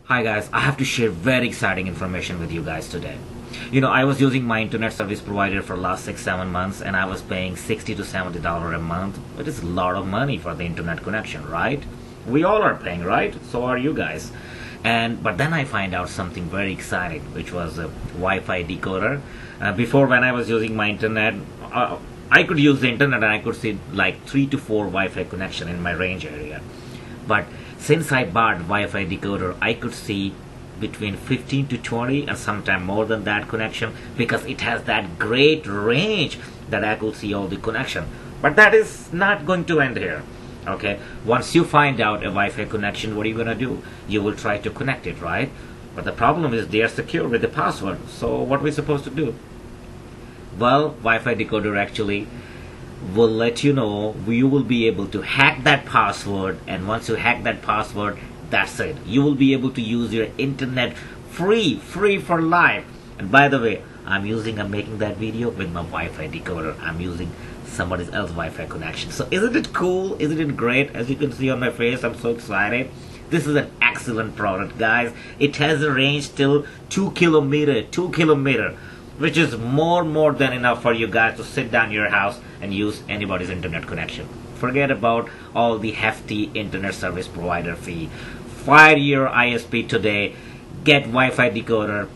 Hi guys, I have to share very exciting information with you guys today. I was using my internet service provider for last 6-7 months and I was paying $60 to $70 a month. It is a lot of money for the internet connection, right? We all are paying, right? So are you guys. But then I find out something very exciting, which was a Wi-Fi decoder. Before, when I was using my internet, I could use the internet and I could see like 3 to 4 Wi-Fi connection in my range area. But since I bought Wi-Fi decoder, I could see between 15 to 20 and sometimes more than that connection, because it has that great range that I could see all the connection. But that is not going to end here. Okay, once you find out a Wi-Fi connection, what are you gonna do? You will try to connect it, right? But the problem is they are secure with the password. So what are we supposed to do? Well, Wi-Fi decoder actually will let you know you will be able to hack that password, and once you hack that password, that's it. You will be able to use your internet free for life. And by the way, I'm making that video with my Wi-Fi decoder. I'm using somebody else's Wi-Fi connection. So isn't it cool? Isn't it great? As you can see on my face, I'm so excited. This is an excellent product, guys. It has a range till 2 kilometer, which is more than enough for you guys to sit down in your house and use anybody's internet connection. Forget about all the hefty internet service provider fee. Fire your ISP today, get Wi-Fi decoder,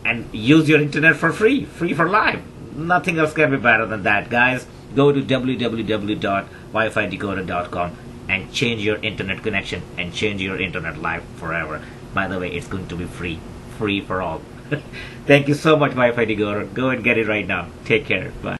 and use your internet for free for life. Nothing else can be better than that, guys. Go to www.wifidecoder.com and change your internet connection and change your internet life forever. By the way, it's going to be free for all. Thank you so much, Wi-Fi decoder. Go and get it right now. Take care. Bye.